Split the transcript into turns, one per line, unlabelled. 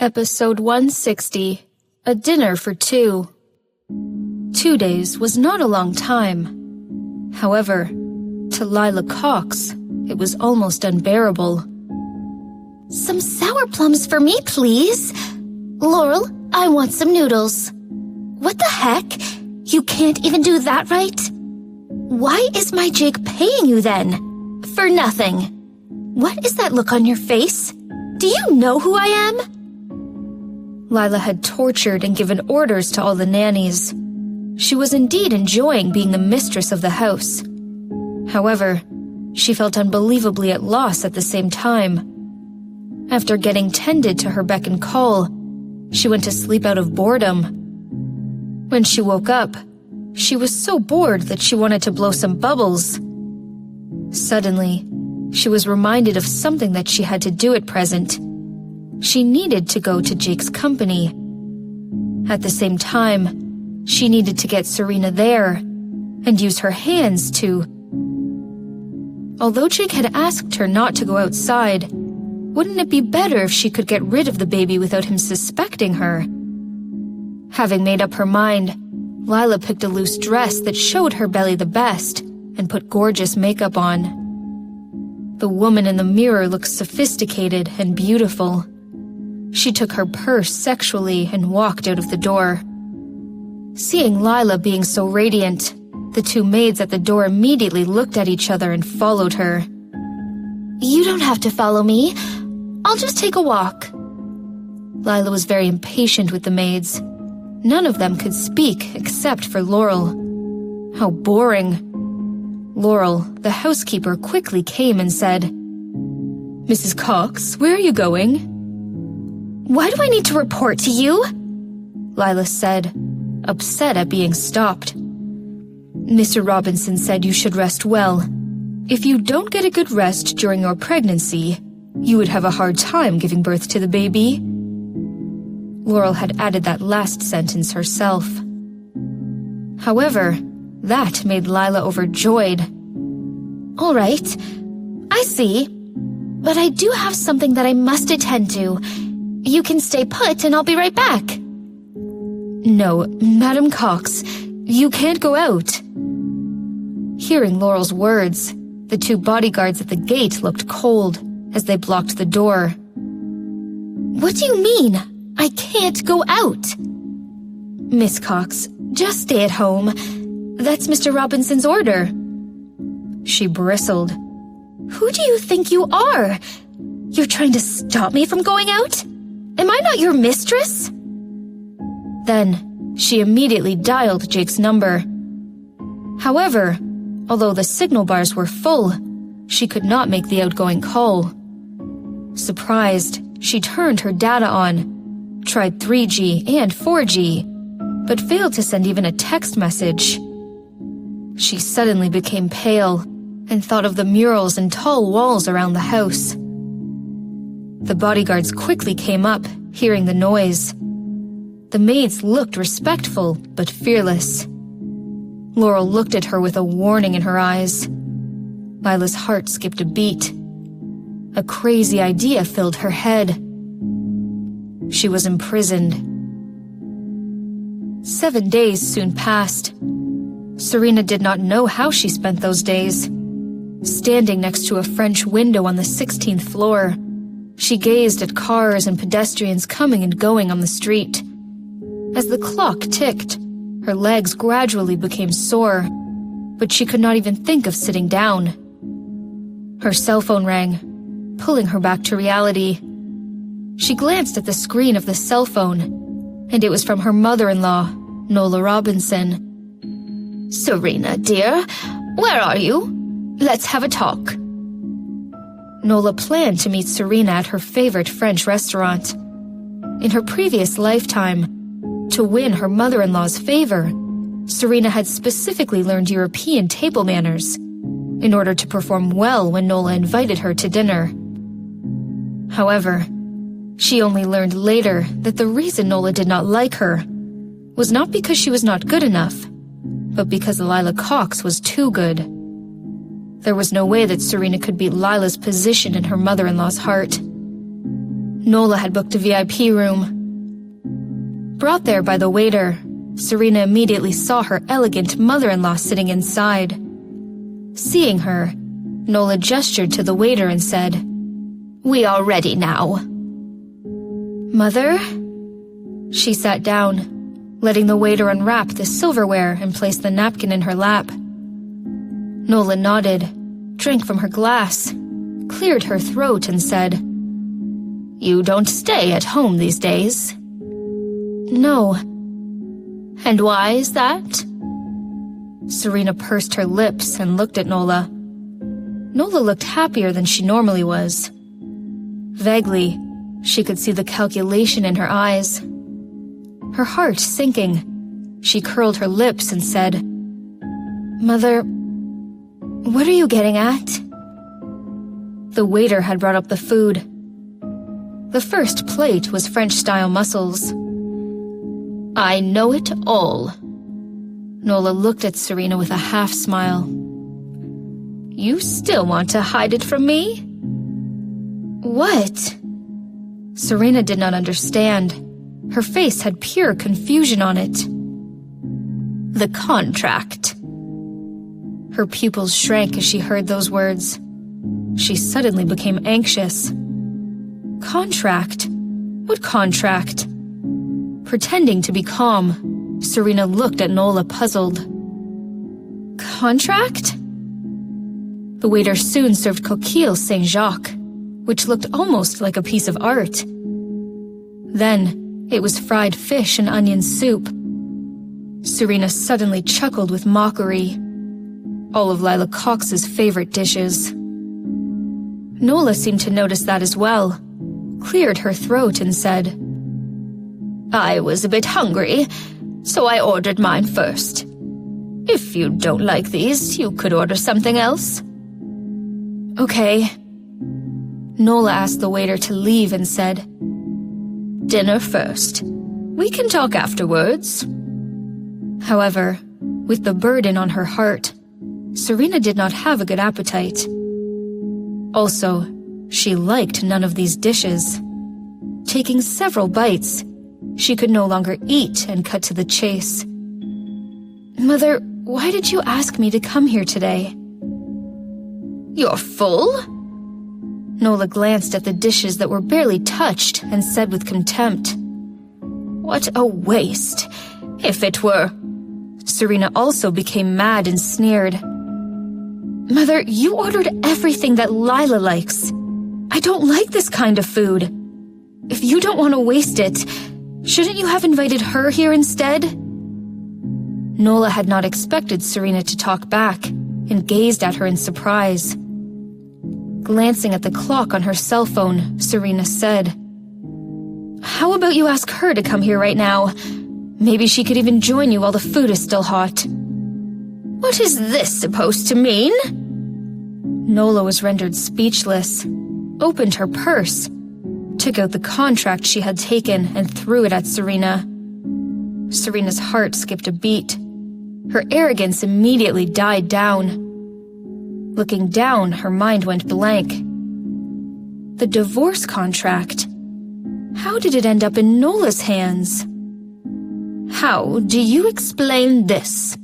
Episode 160, A Dinner for Two. 2 days was not a long time. However, to Lila Cox, it was almost unbearable.
Some sour plums for me, please. Laurel, I want some noodles. What the heck? You can't even do that right? Why is my Jake paying you then? For nothing. What is that look on your face? Do you know who I am?
Lila had tortured and given orders to all the nannies. She was indeed enjoying being the mistress of the house. However, she felt unbelievably at loss at the same time. After getting tended to her beck and call, she went to sleep out of boredom. When she woke up, she was so bored that she wanted to blow some bubbles. Suddenly, she was reminded of something that she had to do at present. She needed to go to Jake's company. At the same time, she needed to get Serena there and use her hands to... Although Jake had asked her not to go outside, wouldn't it be better if she could get rid of the baby without him suspecting her? Having made up her mind, Lila picked a loose dress that showed her belly the best and put gorgeous makeup on. The woman in the mirror looked sophisticated and beautiful. She took her purse sexually and walked out of the door. Seeing Lila being so radiant, the two maids at the door immediately looked at each other and followed her.
You don't have to follow me. I'll just take a walk.
Lila was very impatient with the maids. None of them could speak except for Laurel. How boring. Laurel, the housekeeper, quickly came and said, Mrs. Cox, where are you going?
Why do I need to report to you?
Lila said, upset at being stopped. Mr. Robinson said you should rest well. If you don't get a good rest during your pregnancy, you would have a hard time giving birth to the baby. Laurel had added that last sentence herself. However, that made Lila overjoyed.
All right, I see. But I do have something that I must attend to. You can stay put and I'll be right back.
No, Madam Cox, you can't go out. Hearing Laurel's words, the two bodyguards at the gate looked cold as they blocked the door.
What do you mean? I can't go out.
Miss Cox, just stay at home. That's Mr. Robinson's order. She bristled.
Who do you think you are? You're trying to stop me from going out? Am I not your mistress?
Then, she immediately dialed Jake's number. However, although the signal bars were full, she could not make the outgoing call. Surprised, she turned her data on, tried 3G and 4G, but failed to send even a text message. She suddenly became pale and thought of the murals and tall walls around the house. The bodyguards quickly came up, hearing the noise. The maids looked respectful but fearless. Laurel looked at her with a warning in her eyes. Lila's heart skipped a beat. A crazy idea filled her head. She was imprisoned. 7 days soon passed. Serena did not know how she spent those days. Standing next to a French window on the 16th floor, she gazed at cars and pedestrians coming and going on the street. As the clock ticked, her legs gradually became sore, but she could not even think of sitting down. Her cell phone rang, pulling her back to reality. She glanced at the screen of the cell phone, and it was from her mother-in-law, Nola Robinson.
Serena, dear, where are you? Let's have a talk.
Nola planned to meet Serena at her favorite French restaurant. In her previous lifetime, to win her mother-in-law's favor, Serena had specifically learned European table manners in order to perform well when Nola invited her to dinner. However, she only learned later that the reason Nola did not like her was not because she was not good enough, but because Lila Cox was too good. There was no way that Serena could beat Lila's position in her mother-in-law's heart. Nola had booked a VIP room. Brought there by the waiter, Serena immediately saw her elegant mother-in-law sitting inside. Seeing her, Nola gestured to the waiter and said, "We are ready now." "Mother?" She sat down, letting the waiter unwrap the silverware and place the napkin in her lap. Nola nodded, drank from her glass, cleared her throat and said, "You don't stay at home these days?" "No." "And why is that?" Serena pursed her lips and looked at Nola. Nola looked happier than she normally was. Vaguely, she could see the calculation in her eyes. Her heart sinking, she curled her lips and said, "Mother, what are you getting at?" The waiter had brought up the food. The first plate was French-style mussels. "I know it all." Nola looked at Serena with a half-smile. "You still want to hide it from me?" "What?" Serena did not understand. Her face had pure confusion on it. "The contract." Her pupils shrank as she heard those words. She suddenly became anxious. Contract? What contract? Pretending to be calm, Serena looked at Nola puzzled. Contract? The waiter soon served coquille Saint-Jacques, which looked almost like a piece of art. Then, it was fried fish and onion soup. Serena suddenly chuckled with mockery. All of Lila Cox's favorite dishes. Nola seemed to notice that as well, cleared her throat and said, "I was a bit hungry, so I ordered mine first. If you don't like these, you could order something else." "Okay." Nola asked the waiter to leave and said, "Dinner first. We can talk afterwards." However, with the burden on her heart, Serena did not have a good appetite. Also, she liked none of these dishes. Taking several bites, she could no longer eat and cut to the chase. "Mother, why did you ask me to come here today?" "You're full?" Nola glanced at the dishes that were barely touched and said with contempt, "What a waste! If it were..." Serena also became mad and sneered. "Mother, you ordered everything that Lila likes. I don't like this kind of food. If you don't want to waste it, shouldn't you have invited her here instead?" Nola had not expected Serena to talk back and gazed at her in surprise. Glancing at the clock on her cell phone, Serena said, "How about you ask her to come here right now? Maybe she could even join you while the food is still hot." "What is this supposed to mean?" Nola was rendered speechless, opened her purse, took out the contract she had taken and threw it at Serena. Serena's heart skipped a beat. Her arrogance immediately died down. Looking down, her mind went blank. The divorce contract. How did it end up in Nola's hands? "How do you explain this?"